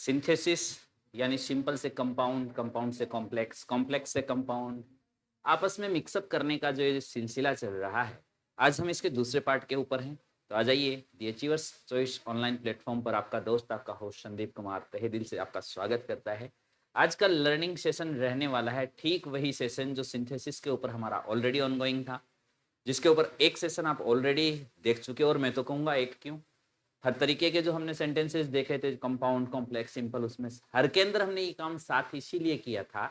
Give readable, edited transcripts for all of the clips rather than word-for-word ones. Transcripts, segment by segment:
Synthesis यानी simple से compound, compound से कॉम्प्लेक्स, कॉम्प्लेक्स से कंपाउंड, आपस में मिक्सअप करने का जो ये सिलसिला चल रहा है, आज हम इसके दूसरे पार्ट के ऊपर हैं। तो आ जाइए, दी अचीवर्स चॉइस ऑनलाइन प्लेटफॉर्म पर आपका दोस्त, आपका होस्ट संदीप कुमार तहे दिल से आपका स्वागत करता है। आज का लर्निंग सेशन रहने वाला है ठीक वही सेशन जो सिंथेसिस के ऊपर हमारा ऑलरेडी ऑनगोइंग था, जिसके ऊपर एक सेशन आप ऑलरेडी देख चुके हो, और मैं तो कहूँगा एक क्यों, हर तरीके के जो हमने सेंटेंसेस देखे थे, कंपाउंड, कॉम्प्लेक्स, सिंपल, उसमें हर के अंदर हमने ये काम साथ इसीलिए किया था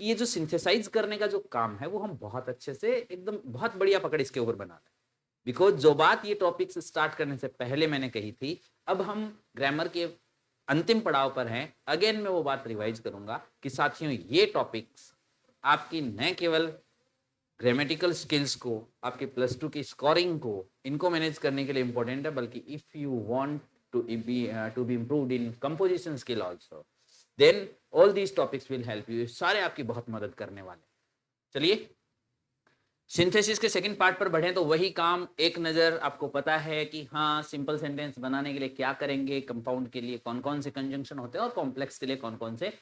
कि ये जो सिंथेसाइज करने का जो काम है वो हम बहुत अच्छे से, एकदम बहुत बढ़िया पकड़ इसके ऊपर बना लें। बिकॉज जो बात ये टॉपिक्स स्टार्ट करने से पहले मैंने कही थी, अब हम ग्रामर के अंतिम पड़ाव पर हैं। अगेन मैं वो बात रिवाइज करूंगा कि साथियों, ये टॉपिक्स आपकी न केवल ग्रामेटिकल स्किल्स को, आपके +2 की स्कोरिंग को, इनको मैनेज करने के लिए इंपॉर्टेंट है, बल्कि if you want to be improved in composition skill also, then all these topics will help you. सारे आपकी बहुत मदद करने वाले। चलिए सिंथेसिस के सेकंड पार्ट पर बढ़े। तो वही काम एक नजर आपको पता है कि हाँ, सिंपल सेंटेंस बनाने के लिए क्या करेंगे, कंपाउंड के लिए कौन कौन से कंजंक्शन होते हैं और कॉम्प्लेक्स के लिए कौन कौन से।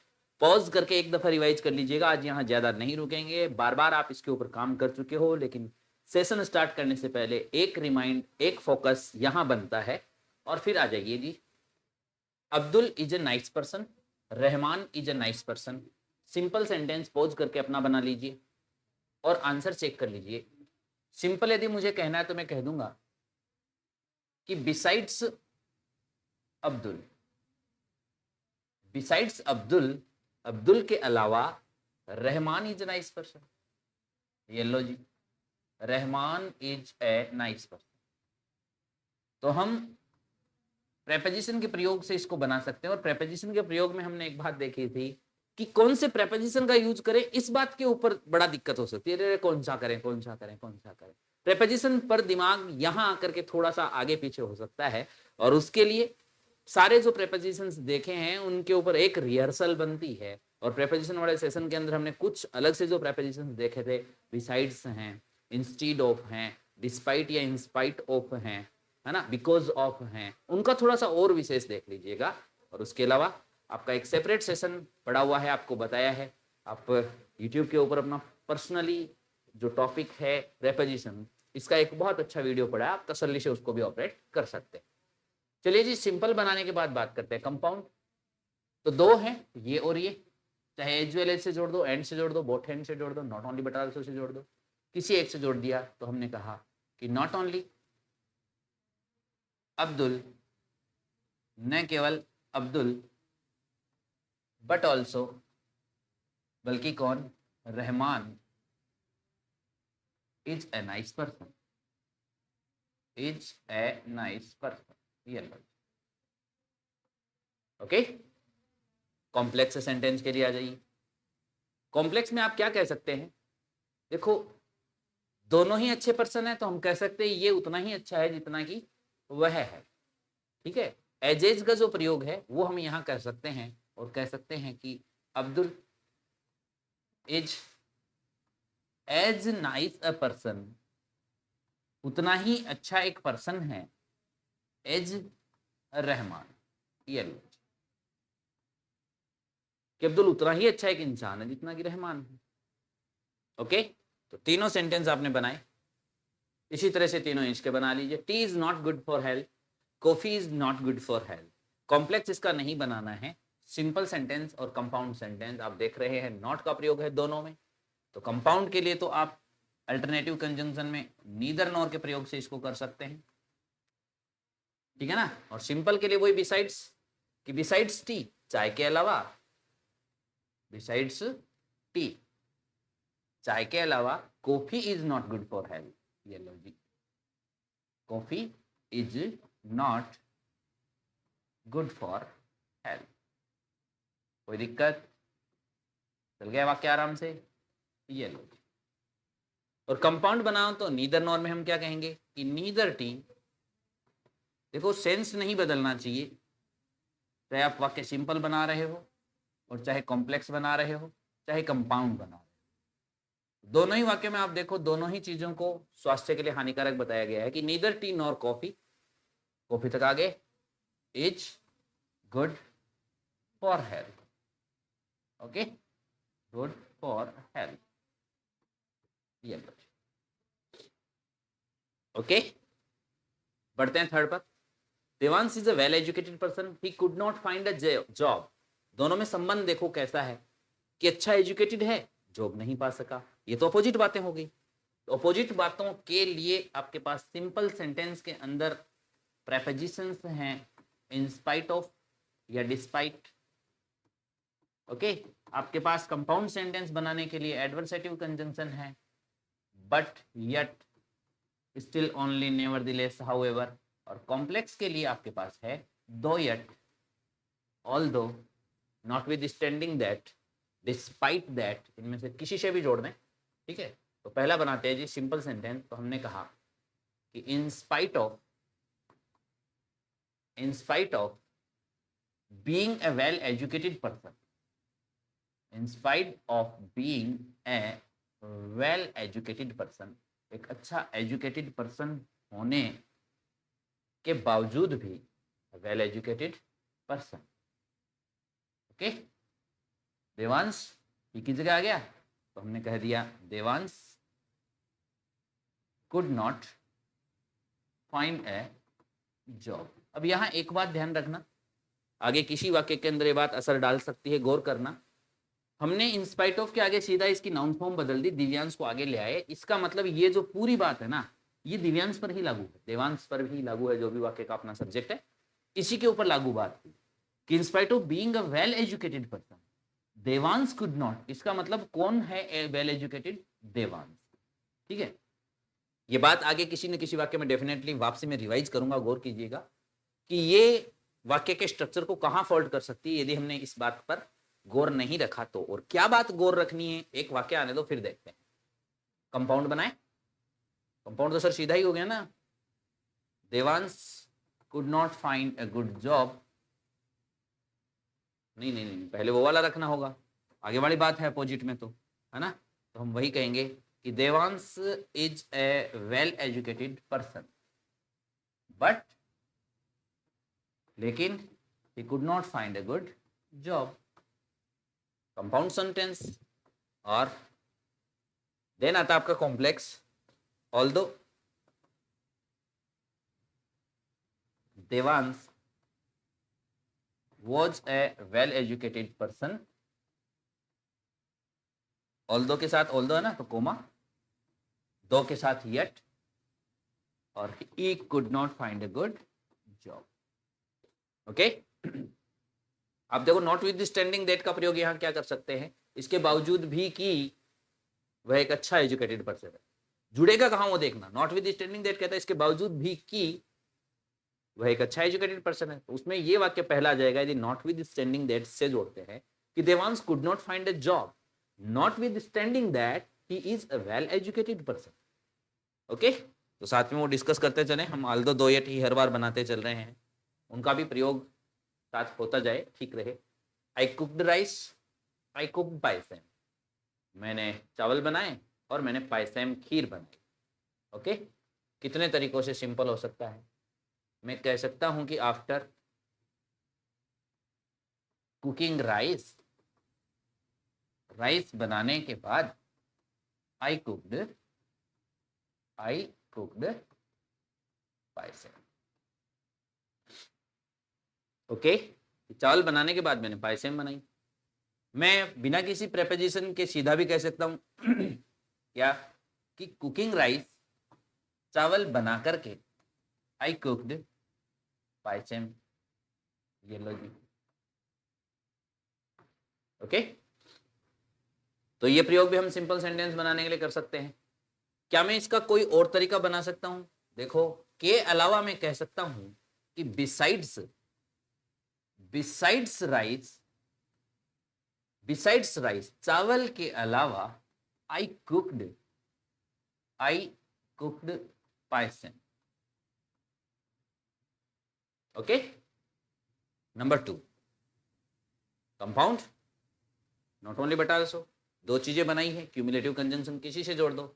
पॉज करके एक दफा रिवाइज कर लीजिएगा, आज यहाँ ज्यादा नहीं रुकेंगे, बार बार आप इसके ऊपर काम कर चुके हो, लेकिन सेशन स्टार्ट करने से पहले एक रिमाइंड, एक फोकस यहाँ बनता है। और फिर आ जाइए जी, Abdul is a nice person, Rahman is a nice person. Simple sentence pause करके अपना बना लीजिए और आंसर चेक कर लीजिए। सिंपल यदि मुझे कहना है तो मैं कह दूंगा कि बिसाइड्स अब्दुल, बिसाइड्स अब्दुल, अब्दुल के अलावा Rahman is a nice person. ये लो जी, Rahman is a nice person. तो हम प्रेपोजिशन के प्रयोग से इसको बना सकते हैं, और प्रेपोजिशन के प्रयोग में हमने एक बात देखी थी कि कौन से प्रेपोजिशन का यूज करें, इस बात के ऊपर बड़ा दिक्कत हो सकती है, कौन सा करें, कौन सा करें, कौन सा करें। प्रेपोजिशन पर दिमाग यहां आकर के थोड़ा सा आगे पीछे हो सकता है, और उसके लिए सारे जो प्रेपोजिशंस देखे हैं उनके ऊपर एक रिहर्सल बनती है। और प्रेपोजिशन वाले सेशन के अंदर हमने कुछ अलग से जो प्रेपोजिशंस देखे थे, बिसाइड्स हैं, इंस्टीड ऑफ हैं, डिस्पाइट या इंस्पाइट ऑफ हैं, है ना, बिकॉज ऑफ हैं, उनका थोड़ा सा और विशेष देख लीजिएगा। और उसके अलावा आपका एक सेपरेट सेशन पड़ा हुआ है, आपको बताया है, आप यूट्यूब के ऊपर अपना पर्सनली जो टॉपिक है प्रेपोजिशन, इसका एक बहुत अच्छा वीडियो पड़ा है, आप तसल्ली से उसको भी ऑपरेट कर सकते हैं। चलिए जी, सिंपल बनाने के बाद बात करते हैं कंपाउंड। तो दो हैं, ये और ये, चाहे एज वेल एज से जोड़ दो, एंड से जोड़ दो, बोथ हैंड से जोड़ दो, not only but also say जोड़ दो, किसी एक से जोड़ दिया तो हमने कहा कि नॉट ओनली अब्दुल, न केवल अब्दुल, बट ऑल्सो, बल्कि कौन, Rahman is a nice person, is a nice person. ये ओके। कॉम्प्लेक्स सेंटेंस के लिए आ जाइए। कॉम्प्लेक्स में आप क्या कह सकते हैं, देखो दोनों ही अच्छे पर्सन है तो हम कह सकते हैं ये उतना ही अच्छा है जितना कि वह है, ठीक है। एजेज का जो प्रयोग है वो हम यहां कर सकते हैं, और कह सकते हैं कि Abdul is as nice a person, उतना ही अच्छा एक पर्सन है, एज रहमान। ये लो कि अब्दुल उतना ही अच्छा एक इंसान है जितना कि रहमान है। ओके, तो तीनों सेंटेंस आपने बनाए, इसी तरह से तीनों इंच के बना लीजिए। T is not good for health, coffee is not good for health. Complex इसका नहीं बनाना है, सिंपल सेंटेंस और कंपाउंड सेंटेंस आप देख रहे हैं, नॉट का प्रयोग है दोनों में। तो कंपाउंड के लिए तो आप अल्टरनेटिव कंजंक्शन में नीदर नॉर के प्रयोग से इसको कर सकते हैं, ठीक है ना। और सिंपल के लिए वही बिसाइड्स, कि बिसाइड्स टी, चाय के अलावा, बिसाइड्स टी, चाय के अलावा coffee is not good for health. ये लो जी, coffee is not good for health. कोई दिक्कत, चल गया वाक्य आराम से। ये लो, और कंपाउंड बनाओ तो नीदर नॉर में हम क्या कहेंगे कि नीदर टी, देखो सेंस नहीं बदलना चाहिए, चाहे आप वाक्य सिंपल बना रहे हो और चाहे कॉम्प्लेक्स बना रहे हो, चाहे कंपाउंड बना रहे हो, दोनों ही वाक्य में आप देखो, दोनों ही चीजों को स्वास्थ्य के लिए हानिकारक बताया गया है कि neither T nor coffee, coffee तक आगे, is good for health. Okay, good for health. ये ओके, बढ़ते हैं थर्ड पर. Devansh is a well educated person, he could not find a job. दोनों में संबंध देखो कैसा है कि अच्छा एजुकेटेड है, जॉब नहीं पा सका. ये तो अपोजिट बातें हो गई. अपोजिट बातों के लिए आपके पास सिंपल सेंटेंस के अंदर प्रेपोजिशंस हैं, इन स्पाइट ऑफ या डिस्पाइट. ओके, आपके पास कंपाउंड सेंटेंस बनाने के लिए एडवर्सेटिव कंजंक्शन है, but, yet, still, only, nevertheless, however. और कॉम्प्लेक्स के लिए आपके पास है दो yet, although, notwithstanding that, despite that. इनमें से किसी से भी जोड़ दें, ठीक है. तो पहला बनाते हैं जी सिंपल सेंटेंस. तो हमने कहा कि in spite of being a well educated person, in spite of being a well educated person, एक अच्छा एजुकेटेड पर्सन होने के बावजूद भी well educated person. Okay, Devansh ये किस जगह आ गया? तो हमने कह दिया Devansh could not find A job. अब यहां एक बात ध्यान रखना, आगे किसी वाक्य के अंदर ये बात असर डाल सकती है, गौर करना. हमने इन स्पाइट ऑफ के आगे सीधा इसकी नाउन फॉर्म बदल दी, दिव्यांश को आगे ले आए. इसका मतलब ये जो पूरी बात है ना, ये दिव्यांश पर ही लागू है, देवांश पर भी लागू है. जो भी वाक्य का अपना सब्जेक्ट है, इसी के ऊपर लागू बात थी कि in spite of being a well educated person, Devansh could not. इसका मतलब कौन है वेल एजुकेटेड? देवांश. ठीक है, ये बात आगे किसी न किसी वाक्य में डेफिनेटली वापसी में रिवाइज करूंगा. गौर कीजिएगा कि ये वाक्य के स्ट्रक्चर को कहां फॉल्ट कर सकती है यदि हमने इस बात पर गौर नहीं रखा तो. और क्या बात गौर रखनी है, एक वाक्य आने दो फिर देखते हैं. कंपाउंड बनाए, कंपाउंड तो सर सीधा ही हो गया ना. Devansh could not find a good job. नहीं नहीं नहीं, पहले वो वाला रखना होगा, आगे वाली बात है अपोजिट में, तो है ना. तो हम वही कहेंगे कि Devansh is a well educated person, but, लेकिन, he could not find a good job. Compound sentence. और देन आता आपका complex. Although Devansh was a well educated person, although के साथ ऑल्दो है ना, तो कोमा, दो के साथ yet, और he could not find a good job. Okay, आप देखो नॉट विद स्टैंडिंग दैट का प्रयोग यहां क्या कर सकते हैं, इसके बावजूद भी कि वह एक अच्छा एजुकेटेड पर्सन है. जुड़ेगा कहां वो देखना. नॉट विद स्टैंडिंग दैट कहता है इसके बावजूद भी कि वह एक अच्छा एजुकेटेड पर्सन है, तो उसमें ये वाक्य पहला आ जाएगा यदि नॉट विद स्टैंडिंग दैट से जोड़ते हैं कि Devansh could not find a job, not with standing that he is a well educated person. Okay, तो साथ में वो डिस्कस करते चले. हम ऑल्दो दो यट ही हर बार बनाते चल रहे हैं, उनका भी प्रयोग साथ होता जाए, ठीक रहे. आई कुक्ड राइस, आई कुक्ड पायसेम. मैंने चावल बनाए और मैंने पायसेम खीर बनाई. ओके, कितने तरीकों से सिंपल हो सकता है. मैं कह सकता हूं कि आफ्टर कुकिंग राइस, राइस बनाने के बाद, आई कुक्ड पायसेम. ओके, चावल बनाने के बाद मैंने पायसेम बनाई. मैं बिना किसी प्रेपोजिशन के सीधा भी कह सकता हूं क्या कि कुकिंग राइस, चावल बना करके, आई कुक्ड पायसेम. ये लो जी. ओके, तो ये प्रयोग भी हम सिंपल सेंटेंस बनाने के लिए कर सकते हैं. क्या मैं इसका कोई और तरीका बना सकता हूं? देखो, के अलावा मैं कह सकता हूं कि बिसाइड्स राइस, चावल के अलावा, I cooked payasam. Okay, number 2, compound not only but also. दो चीजें बनाई है, क्यूमुलेटिव कंजंक्शन किसी से जोड़ दो.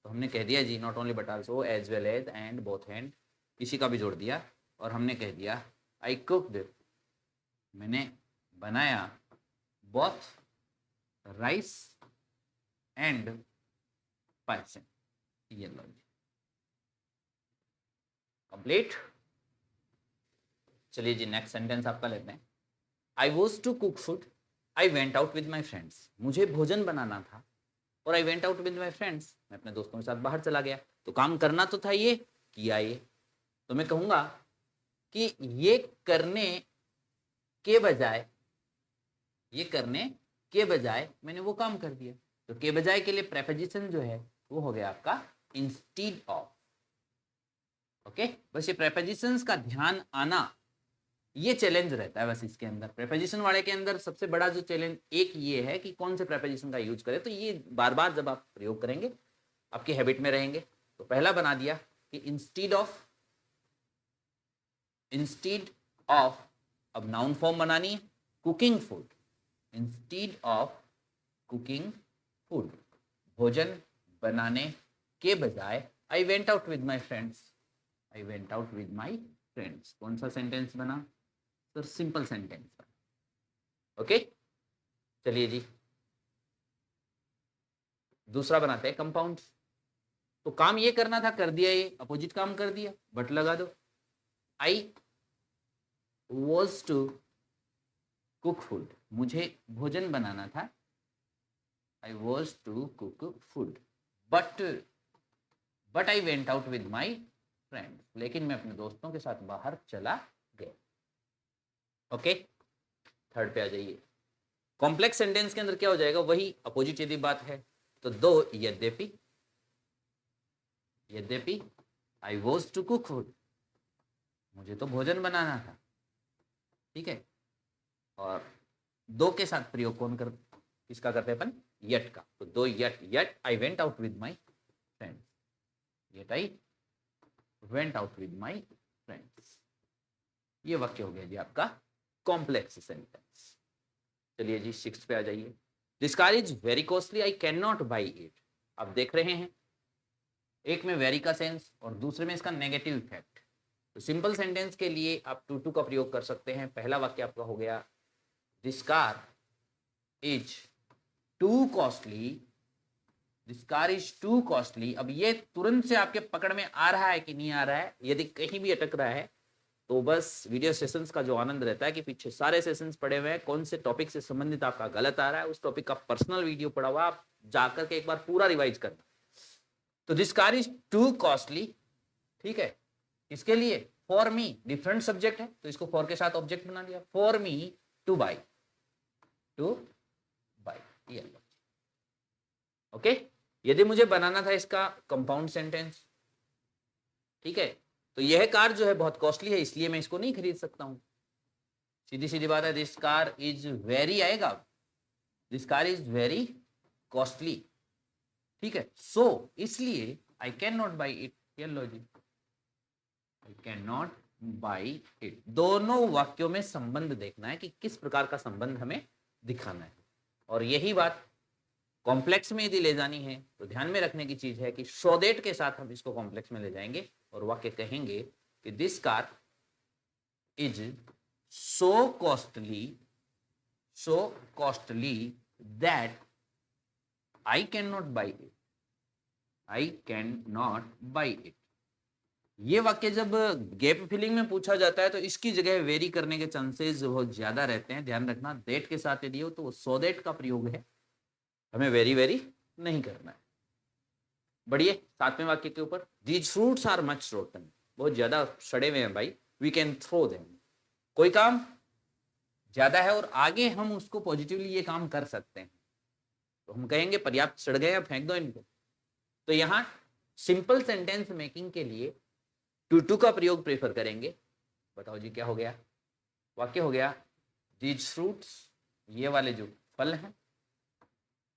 तो हमने कह दिया जी not only but also, as well as, and, both and, किसी का भी जोड़ दिया. और हमने कह दिया आई कुक्ड, मैंने बनाया both राइस एंड पायसेन। ये लो जी, कंप्लीट। चलिए जी नेक्स्ट सेंटेंस आपका लेते हैं। I was to cook food, I went out with my friends. मुझे भोजन बनाना था और I went out with my friends, मैं अपने दोस्तों के साथ बाहर चला गया। तो काम करना तो था, ये किया। ये तो मैं कहूंगा कि ये करने के बजाय, ये करने के बजाय मैंने वो काम कर दिया। तो के बजाय के लिए प्रेपोजिशन जो है वो हो गया आपका इंस्टीड ऑफ। ओके, बस ये प्रेपोजिशंस का ध्यान आना, ये चैलेंज रहता है बस इसके अंदर। प्रेपोजिशन वाले के अंदर सबसे बड़ा जो चैलेंज एक ये है कि कौन से प्रेपोजिशन का यूज करें। तो ये बार बार जब आप प्रयोग करेंगे आपकी हैबिट में रहेंगे। तो पहला बना दिया कि इंस्टीड ऑफ, इंस्टीड ऑफ, अब नाउन फॉर्म बनानी है, cooking food. Instead of cooking food, भोजन बनाने के बजाय आई went out with my friends, I went out with my friends. कौन सा सेंटेंस बना सर? सिंपल सेंटेंस बना। ओके, चलिए जी दूसरा बनाते हैं कंपाउंड। तो काम ये करना था, कर दिया, ये अपोजिट काम कर दिया, बट लगा दो। I was to cook food, मुझे भोजन बनाना था। I was to cook food but I went out with my friend, लेकिन मैं अपने दोस्तों के साथ बाहर चला गया। ओके, थर्ड पे आ जाइए। कॉम्प्लेक्स सेंटेंस के अंदर क्या हो जाएगा? वही अपोजिट यदि बात है तो दो यद्यपि, यद्यपि I was to cook food, मुझे तो भोजन बनाना था, ठीक है। और दो के साथ प्रयोग कौन कर, किसका करते हैं अपन? यट का। तो दो yet, yet I went out with my friends, yet I went out with my friends. ये वाक्य हो गया जी आपका कॉम्प्लेक्स सेंटेंस। चलिए जी सिक्स्थ पे आ जाइए। This car is very costly, I can not buy it. आप देख रहे हैं एक में वेरी का सेंस और दूसरे में इसका नेगेटिव इफेक्ट। तो सिंपल सेंटेंस के लिए आप टू का प्रयोग कर सकते हैं। पहला वाक्य आपका हो गया this car is to costly, this car is to costly. अब ये तुरंत से आपके पकड़ में आ रहा है कि नहीं आ रहा है? यदि कहीं भी अटक रहा है तो बस वीडियो सेशंस का जो आनंद रहता है कि पीछे सारे सेशंस पड़े हुए हैं, कौन से टॉपिक से संबंधित आपका गलत आ रहा है उस टॉपिक का पर्सनल वीडियो पड़ा हुआ, आप जाकर के एक बार पूरा रिवाइज करना। तो this car is to costly, ठीक है, इसके लिए फॉर मी, डिफरेंट सब्जेक्ट है तो इसको फॉर के साथ ऑब्जेक्ट बना दिया, for me two by, two by. ये ओके। यदि मुझे बनाना था इसका कंपाउंड सेंटेंस, ठीक है, तो यह कार जो है बहुत कॉस्टली है इसलिए मैं इसको नहीं खरीद सकता हूं। सीधी सीधी बात है, दिस कार इज वेरी आएगा, this car is very costly, ठीक है। सो इसलिए I can not buy it. ये लो जी, I can not buy it. दोनों वाक्यों में संबंध देखना है कि किस प्रकार का संबंध हमें दिखाना है। और यही बात कॉम्प्लेक्स में यदि ले जानी है तो ध्यान में रखने की चीज है कि सो दैट के साथ हम इसको कॉम्प्लेक्स में ले जाएंगे और वाक्य कहेंगे कि this car is so costly that I can not buy it, I can not buy it. ये वाक्य जब गैप फिलिंग में पूछा जाता है तो इसकी जगह वेरी करने के चांसेस बहुत ज्यादा रहते हैं। ध्यान रखना, दैट के साथ यदि हो तो सो दैट का प्रयोग है, हमें वेरी वेरी नहीं करना है। बढ़िए, सातवें वाक्य के ऊपर, these fruits are much rotten, बहुत ज्यादा सड़े हुए हैं भाई, वी कैन थ्रो देम। कोई काम ज्यादा है और आगे हम उसको पॉजिटिवली ये काम कर सकते हैं तो हम कहेंगे पर्याप्त सड़ गए, फेंक दो इनको। तो यहां सिंपल सेंटेंस मेकिंग के लिए टू का प्रयोग प्रेफर करेंगे। बताओ जी क्या हो गया? वाक्य हो गया दीज फ्रूट्स, ये वाले जो फल हैं,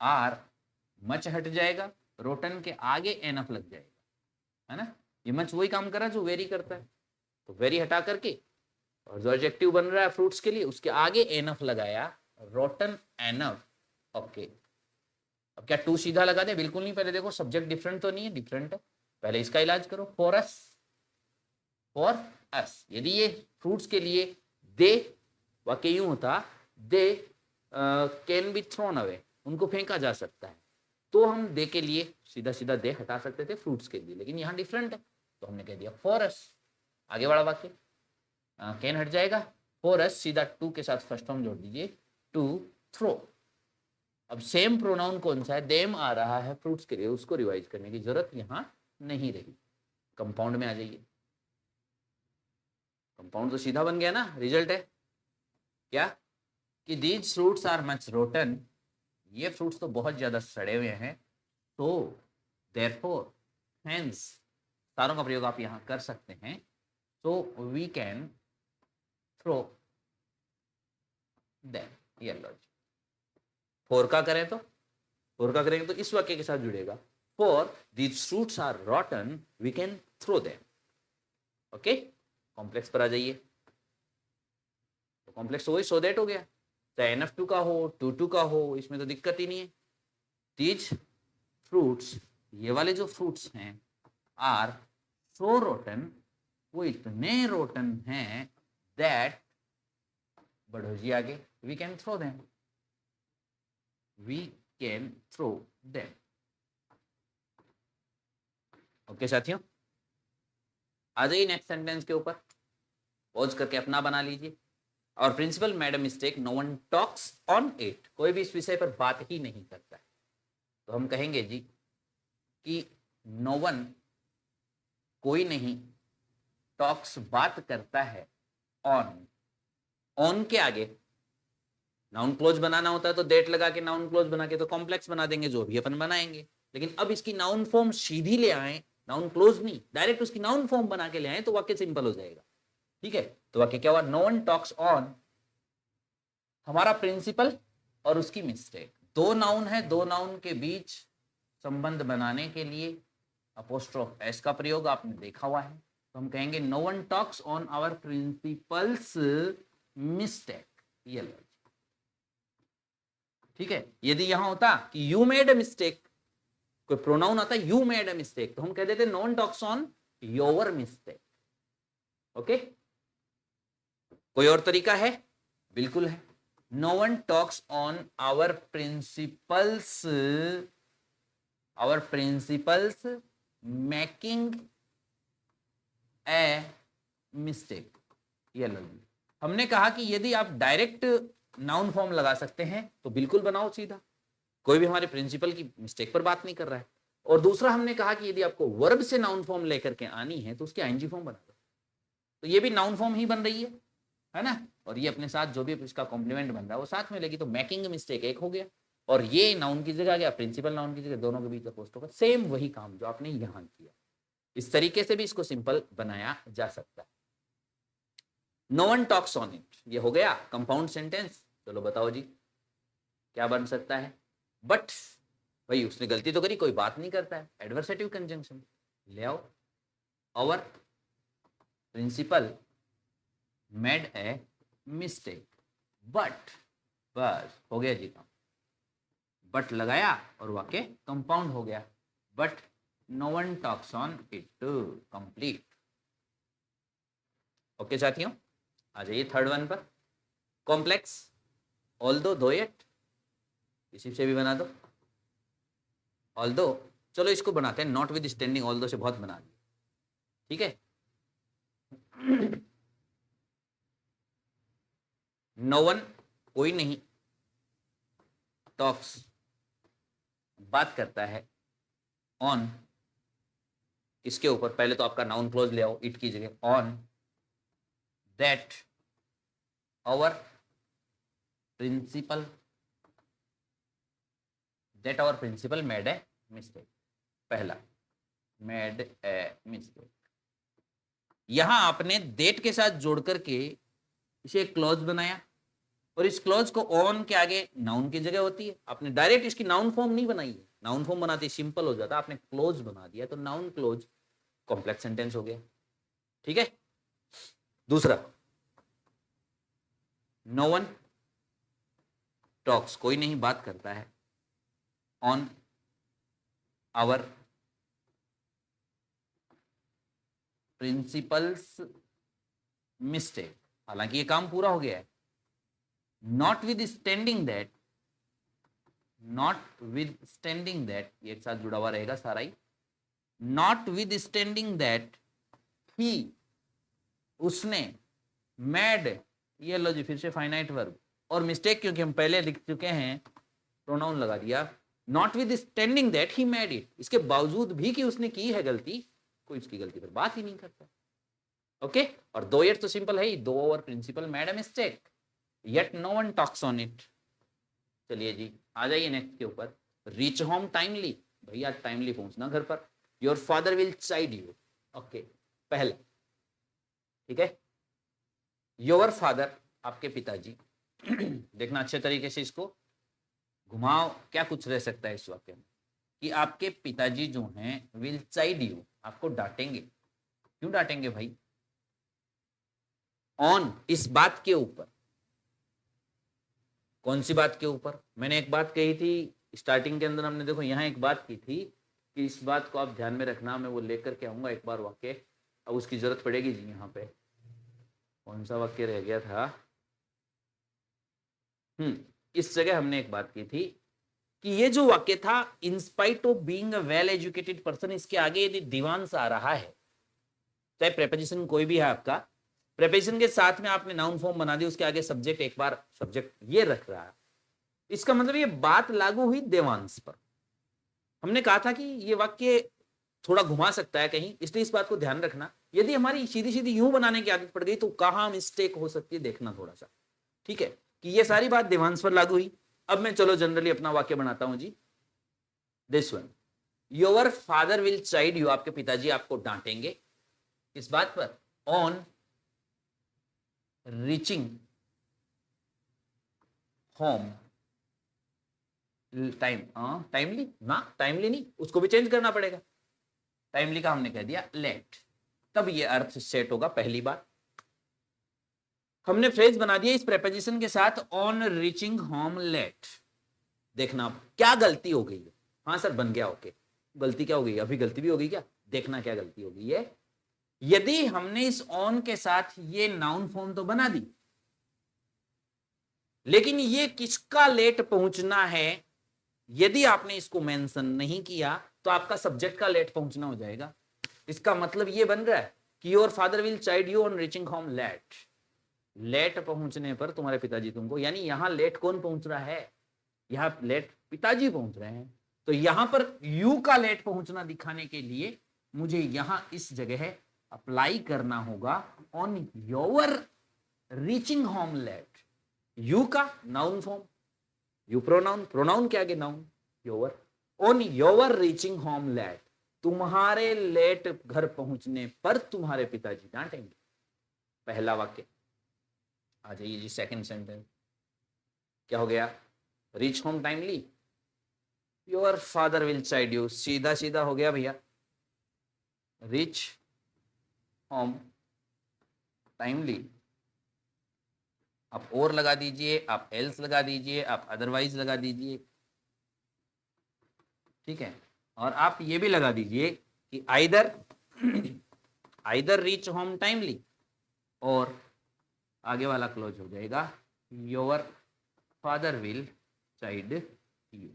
आर, मच हट जाएगा, रोटन के आगे एनफ लग जाएगा, है ना। ये मच वही काम कर रहा है जो वेरी करता है, तो वेरी हटा करके और जो एडजेक्टिव बन रहा है फ्रूट्स के लिए उसके आगे एनफ लगाया, रोटन एनफ। ओके, अब क्या टू सीधा लगा दे? बिल्कुल नहीं। पहले देखो सब्जेक्ट डिफरेंट तो नहीं है, डिफरेंट है, पहले इसका इलाज करो। For us, for us. यदि ये फ्रूट्स के लिए दे, वाक्य यूं होता they can be thrown away, उनको फेंका जा सकता है। तो हम दे के लिए सीधा सीधा दे हटा सकते थे फ्रूट्स के लिए, लेकिन यहाँ डिफरेंट है तो हमने कह दिया फॉर अस। आगे वाला वाक्य कैन हट जाएगा, फॉर अस सीधा टू के साथ फर्स्ट फॉर्म जोड़ दीजिए, टू थ्रो। अब सेम प्रोनाउन कौन सा है, देम आ रहा है फ्रूट्स के लिए, उसको रिवाइज करने की जरूरत यहाँ नहीं रही। कंपाउंड में आ जाइए, कंपाउंड तो सीधा बन गया ना, रिजल्ट है क्या कि these fruits are much rotten, ये फ्रूट्स तो बहुत ज्यादा सड़े हुए हैं, तो देयरफॉर हेंस, सारों का प्रयोग आप यहां कर सकते हैं, तो वी कैन थ्रो देम। ये लॉजिक। फोर का करें तो, फोर का करेंगे तो इस वाक्य के साथ जुड़ेगा, for these fruits are rotten we can throw them. Okay, complex पर आ जाइए, तो कॉम्प्लेक्स तो वही सो दैट हो गया, चाहे NF2 का हो, 2 का हो, इसमें तो दिक्कत ही नहीं है। दीज फ्रूट्स, ये वाले जो फ्रूट्स हैं, आर सो रोटन, वो इतने रोटन हैं, दैट, बढ़ो जी आगे, we can throw them, we can throw them. Okay साथियों, आ जाइए नेक्स्ट सेंटेंस के ऊपर, पॉज करके अपना बना लीजिए। और principal made a mistake, no one talks on it, कोई भी इस विषय पर बात ही नहीं करता है, तो हम कहेंगे जी कि नो वन, कोई नहीं, टॉक्स बात करता है, ऑन, ऑन के आगे नाउन क्लोज बनाना होता है तो डेट लगा के नाउन क्लोज बना के तो कॉम्प्लेक्स बना देंगे, जो भी अपन बनाएंगे। लेकिन अब इसकी नाउन फॉर्म सीधी ले आए, नाउन क्लोज नहीं, डायरेक्ट उसकी नाउन फॉर्म बना के ले आए, तो वाक्य सिंपल हो जाएगा। ठीक है, तो वाक्य क्या हुआ, नो वन टॉक्स ऑन, हमारा प्रिंसिपल और उसकी मिस्टेक, दो नाउन है, दो नाउन के बीच संबंध बनाने के लिए अपोस्ट्रोफ एस का प्रयोग आपने देखा हुआ है, तो हम कहेंगे no one talks on our principal's mistake. ये लो, ठीक है। यदि यहां होता कि यू मेड अ मिस्टेक, कोई प्रोनाउन आता है यू मेड अ मिस्टेक, तो हम कह देते no one talks on your mistake. Okay, कोई और तरीका है, बिल्कुल है, no one talks on our principal's, our principal's making a mistake. ये लो, हमने कहा कि यदि आप डायरेक्ट नाउन फॉर्म लगा सकते हैं तो बिल्कुल बनाओ सीधा, कोई भी हमारे प्रिंसिपल की मिस्टेक पर बात नहीं कर रहा है। और दूसरा हमने कहा कि यदि आपको वर्ब से नाउन फॉर्म लेकर के आनी है तो उसकी आईएनजी फॉर्म बना दो, तो ये भी नाउन फॉर्म ही बन रही है ना, और ये अपने साथ जो भी इसका कॉम्प्लीमेंट बन रहा है वो साथ में लेगी, तो मेकिंग मिस्टेक एक हो गया, और ये नाउन की जगह गया, प्रिंसिपल नाउन की जगह, दोनों के बीच अपोस्ट होगा, सेम वही काम जो आपने यहां किया। इस तरीके से भी इसको सिंपल बनाया जा सकता है। No one talks on it, ये हो गया कंपाउंड सेंटेंस। चलो बताओ जी क्या बन सकता है, बट भाई उसने गलती तो करी, कोई बात नहीं करता है, एडवर्सेटिव कंजंक्शन ले आओ, our principal made a mistake, but, बस हो गया जी काम, बट लगाया और वाक्य कंपाउंड हो गया, but no one talks on it, complete. Okay साथियों, आ जाइए थर्ड वन पर, कॉम्प्लेक्स ऑल्दो दो एट, इसी से भी बना दो, ऑल्दो, चलो इसको बनाते हैं नॉट विद स्टैंडिंग ऑल्दो से बहुत बना दिया, ठीक है। नो वन, कोई नहीं, टॉक्स, बात करता है, ऑन, इसके ऊपर, पहले तो आपका नाउन क्लोज ले आओ इट की जगह, on that our principal, that our principal made a mistake, पहला मेड ए मिस्टेक, यहां आपने डेट के साथ जोड़ करके इसे एक क्लॉज बनाया, और इस क्लॉज को ऑन के आगे नाउन की जगह होती है, आपने डायरेक्ट इसकी नाउन फॉर्म नहीं बनाई है, नाउन फॉर्म बनाते सिंपल हो जाता, आपने क्लोज बना दिया, तो नाउन क्लोज कॉम्प्लेक्स सेंटेंस हो गया, ठीक है। दूसरा, नो वन टॉक्स, कोई नहीं बात करता है, ऑन आवर प्रिंसिपल्स मिस्टेक, हालांकि ये काम पूरा हो गया है, नॉटविथस्टैंडिंग दैट, ये एक साथ जुड़ा हुआ रहेगा सारा ही, नॉटविथस्टैंडिंग दैट ही, उसने, मैड, ये लो जी फिर से फाइनाइट वर्ब, और मिस्टेक क्योंकि हम पहले लिख चुके हैं प्रोनाउन लगा दिया, notwithstanding that he mad it, इसके बावजूद भी कि उसने की है गलती, कोई उसकी गलती पर बात ही नहीं करता। ओके, और दो ईयर तो सिंपल है ही, though our principal made a mistake yet no one talks on it. चलिए जी आ जाइए नेक्स्ट के ऊपर, रीच होम टाइमली, भैया टाइमली पहुंचना घर पर, your father will chide you. Okay, पहला, ठीक है, योर फादर, आपके पिताजी देखना अच्छे तरीके से इसको घुमाओ, क्या कुछ रह सकता है इस वाक्य में, कि आपके पिताजी जो हैं विल चाइड यू, आपको डांटेंगे। क्यों डांटेंगे भाई? ऑन, इस बात के ऊपर, कौन सी बात के ऊपर? मैंने एक बात कही थी स्टार्टिंग के अंदर, हमने देखो यहाँ एक बात की थी कि इस बात को आप ध्यान में रखना, मैं वो लेकर के आऊंगा एक बार वाक्य, अब उसकी जरूरत पड़ेगी जी। यहाँ पे कौन सा वाक्य रह गया था? इस जगह हमने एक बात की थी कि ये जो वाक्य था, in spite of being a well educated person, इसके आगे यदि दीवांश आ रहा है, चाहे प्रेपोजिशन कोई भी है आपका, प्रेपोजिशन के साथ में आपने नाउन फॉर्म बना दी, उसके आगे सब्जेक्ट एक बार सब्जेक्ट ये रख रहा है, इसका मतलब ये बात लागू हुई देवांश पर। हमने कहा था कि ये वाक्य थोड़ा घुमा सकता है कहीं, इसलिए इस बात को ध्यान रखना। यदि हमारी सीधी सीधी यूं बनाने की आदत पड़ गई तो कहां मिस्टेक हो सकती है देखना थोड़ा सा, ठीक है, कि ये सारी बात देवांश पर लागू हुई। अब मैं चलो जनरली अपना वाक्य बनाता हूं जी, this one, your father will chide you, आपके पिताजी आपको डांटेंगे, इस बात पर, ऑन रीचिंग होम टाइमली ना, टाइमली नहीं, उसको भी चेंज करना पड़ेगा, टाइमली का हमने कह दिया लेट, तब ये अर्थ सेट होगा। पहली बात, हमने फ्रेज बना दिया इस प्रेपोजिशन के साथ, ऑन रीचिंग होम लेट। देखना क्या गलती हो गई है, हाँ सर बन गया, ओके, गलती क्या हो गई, अभी गलती भी हो गई क्या, देखना क्या गलती हो गई है। यदि हमने इस ऑन के साथ ये नाउन फॉर्म तो बना दी, लेकिन ये किसका लेट पहुंचना है, यदि आपने इसको मेंशन नहीं किया तो आपका सब्जेक्ट का लेट पहुंचना हो जाएगा। इसका मतलब ये बन रहा है कि your father will chide you on reaching home late, late पहुंचने पर तुम्हारे पिताजी तुमको, यानी यहां लेट कौन पहुंच रहा है, यहां लेट पिताजी पहुंच रहे हैं, तो यहां पर यू का लेट पहुंचना दिखाने के लिए मुझे यहां इस जगह अप्लाई करना होगा on your reaching home late, you का noun form, you pronoun, pronoun के आगे noun, your, on your reaching home late, तुम्हारे लेट घर पहुंचने पर तुम्हारे पिताजी डांटेंगे। पहला वाक्य। आ जाइए जी सेकंड सेंटेंस, क्या हो गया, reach home timely, your father will chide you, सीधा सीधा हो गया भैया, रीच होम टाइमली, आप और लगा दीजिए, आप एल्स लगा दीजिए, आप अदरवाइज लगा दीजिए, ठीक है, और आप ये भी लगा दीजिए कि आइदर रीच होम टाइमली, और आगे वाला क्लोज हो जाएगा, your father will chide you,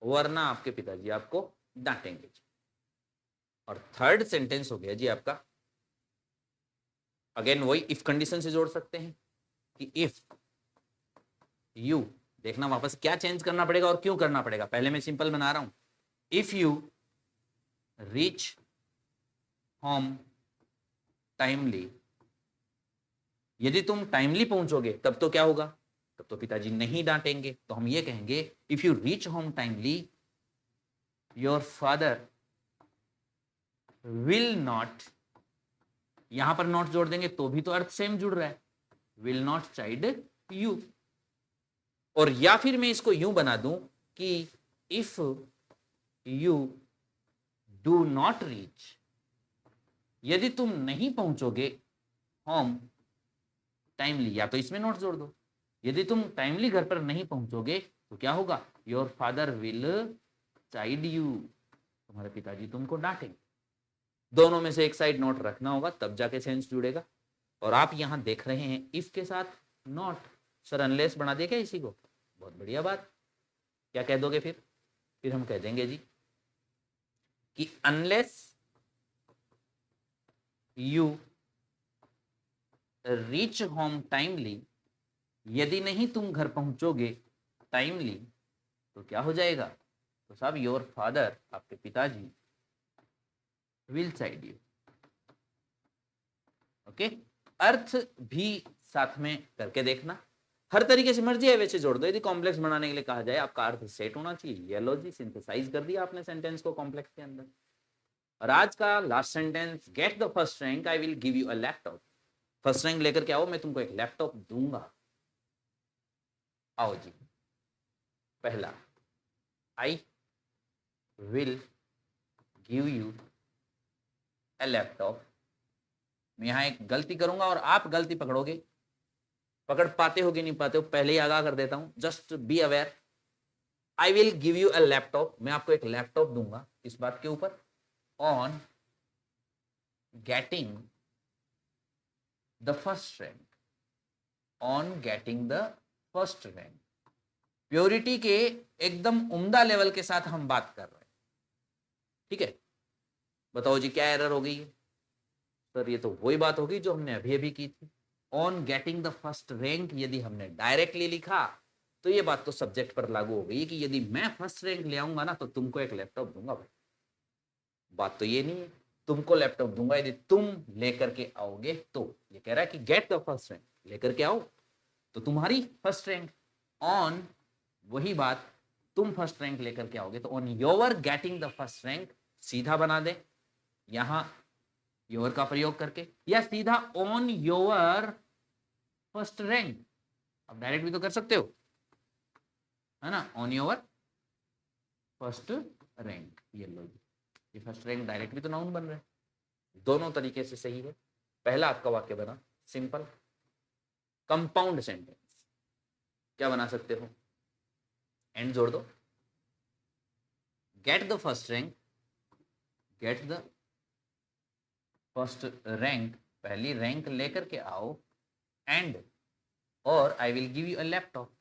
वरना आपके पिताजी आपको डांटेंगे। और थर्ड सेंटेंस हो गया जी आपका, अगेन वही इफ कंडीशन से जोड़ सकते हैं कि इफ यू, देखना वापस क्या चेंज करना पड़ेगा और क्यों करना पड़ेगा, पहले मैं सिंपल बना रहा हूं, if you reach home timely, यदि तुम टाइमली पहुंचोगे तब तो क्या होगा, तब तो पिताजी नहीं डांटेंगे, तो हम ये कहेंगे if you reach home timely your father will not, यहां पर नॉट जोड़ देंगे तो भी तो अर्थ सेम जुड़ रहा है, विल नॉट चाइड यू, और या फिर मैं इसको यूं बना दूं कि if you do not reach, यदि तुम नहीं पहुंचोगे होम टाइमली, या तो इसमें नोट जोड़ दो, यदि तुम टाइमली घर पर नहीं पहुंचोगे तो क्या होगा, your father will chide you, तुम्हारे पिताजी तुमको डांटेंगे। दोनों में से एक साइड नोट रखना होगा, तब जाके सेंस जुड़ेगा। और आप यहां देख रहे हैं इफ के साथ नॉट, सर अनलेस बना दिया क्या इसी को? बहुत बढ़िया बात। क्या कह दोगे फिर हम कह देंगे जी कि unless you reach home timely, यदि नहीं तुम घर पहुंचोगे टाइमली तो क्या हो जाएगा? तो साहब योर फादर, आपके पिताजी, विल साइड यू। ओके, अर्थ भी साथ में करके देखना, हर तरीके से मर्जी है वैसे जोड़ दो। यदि कॉम्प्लेक्स बनाने के लिए कहा जाए, आपका अर्थ सेट होना चाहिए। ये लो जी, सिंथेसाइज कर दिया आपने सेंटेंस को कॉम्प्लेक्स के अंदर। और आज का last sentence, gate the first rank, I will give you a laptop. First rank लेकर के आओ, मैं तुमको एक लैपटॉप दूंगा। आओ जी, पहला, आई will give you a laptop. मैं यहां एक गलती करूंगा और आप गलती पकड़ोगे, पकड़ पाते हो कि नहीं पाते हो पहले ही आगाह कर देता हूं, just be aware. I will give you a laptop, मैं आपको एक लैपटॉप दूंगा। इस बात के ऊपर, on getting the first rank, on getting the first rank. Purity के एकदम उम्दा लेवल के साथ हम बात कर रहे हैं, ठीक है? बताओ जी क्या एरर हो गई है? सर ये तो वही बात होगी जो हमने अभी अभी की थी। On getting the first rank यदि हमने डायरेक्टली लिखा तो ये बात तो सब्जेक्ट पर लागू हो गई कि यदि मैं फर्स्ट रैंक ले आऊंगा ना तो तुमको एक लैपटॉप दूंगा। भाई बात तो ये नहीं है, तुमको लैपटॉप दूंगा यदि तुम लेकर के आओगे तो। ये कह रहा है कि गेट द फर्स्ट रैंक, लेकर के आओ तो तुम्हारी फर्स्ट रैंक। ऑन, वही बात, तुम फर्स्ट रैंक लेकर के आओगे तो on your getting the first rank, सीधा बना दे यहां योर का प्रयोग करके, या सीधा ऑन योर फर्स्ट रैंक। अब डायरेक्ट भी तो कर सकते हो, है ना? ऑन योर फर्स्ट रैंक, ये लो, ये फर्स्ट रैंक डायरेक्ट भी तो नाउन बन रहा है। दोनों तरीके से सही है। पहला आपका वाक्य बना सिंपल कंपाउंड सेंटेंस। क्या बना सकते हो? एंड जोड़ दो, gate the first rank, gate the first rank, पहली रैंक लेकर के आओ, एंड, और आई will give you a laptop,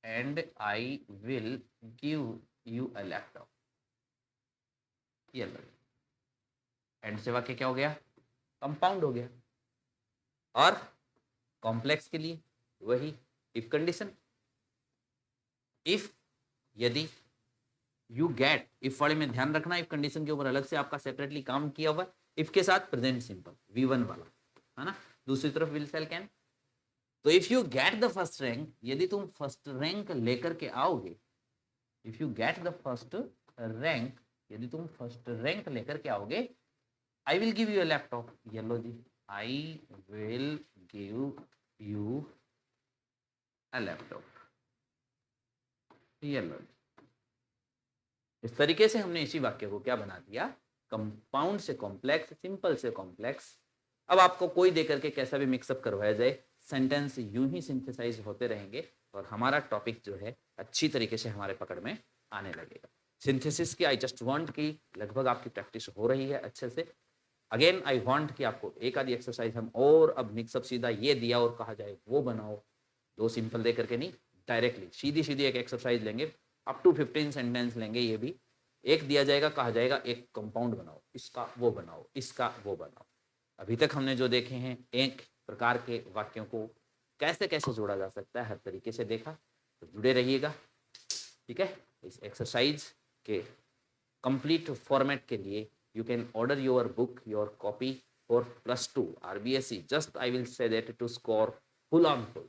and I will give you a laptop. ये लो, एंड से वाक्य क्या हो गया? कंपाउंड हो गया। और कॉम्प्लेक्स के लिए वही इफ कंडीशन, इफ, यदि, यू गेट, इफ वाले में ध्यान रखना, इफ कंडीशन के ऊपर अलग से आपका सेपरेटली काम किया हुआ। इफ के साथ प्रेजेंट सिंपल V1 वाला, है ना? दूसरी तरफ विल, शैल, कैन। तो if you get the first rank, यदि तुम फर्स्ट रैंक लेकर के आओगे, if you get the first rank, यदि तुम फर्स्ट रैंक लेकर के आओगे, I will give you a laptop. ये लो जी, I will give you a laptop. ये लो, इस तरीके से हमने इसी वाक्य को क्या बना दिया? कंपाउंड से कॉम्प्लेक्स, सिंपल से कॉम्प्लेक्स। अब आपको कोई देकर के कैसा भी मिक्सअप करवाया जाए, सेंटेंस यूं ही सिंथेसाइज होते रहेंगे और हमारा टॉपिक जो है अच्छी तरीके से हमारे पकड़ में आने लगेगा। सिंथेसिस की आई जस्ट वांट की लगभग आपकी प्रैक्टिस हो रही है अच्छे से। अगेन आई वांट कि आपको एक आधी एक्सरसाइज हम और अब मिक्सअप सीधा ये दिया और कहा जाए वो बनाओ, दो सिंपल दे करके नहीं, डायरेक्टली सीधी सीधी एक एक्सरसाइज लेंगे, अप टू 15 सेंटेंस लेंगे। ये भी एक दिया जाएगा, कहा जाएगा एक कंपाउंड बनाओ, इसका वो बनाओ, इसका वो बनाओ। अभी तक हमने जो देखे हैं एक प्रकार के वाक्यों को कैसे कैसे जोड़ा जा सकता है, हर तरीके से देखा। तो जुड़े रहिएगा, ठीक है? इस एक्सरसाइज के कंप्लीट फॉर्मेट के लिए you can order your book, your copy for +2 RBSE. Just I will say that to score full on full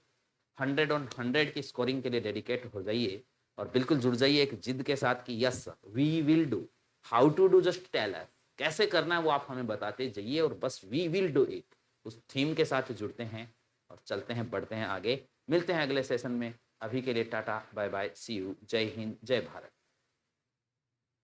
100 on 100 की स्कोरिंग के लिए डेडिकेट हो जाइए और बिल्कुल जुड़ जाइए एक जिद के साथ कि yes we will do. How to do just tell us, कैसे करना है वो आप हमें बताते जाइए और बस वी विल डू इट, उस थीम के साथ जुड़ते हैं और चलते हैं, बढ़ते हैं आगे। मिलते हैं अगले सेशन में। अभी के लिए tata bye bye, see you, जय हिंद, जय भारत।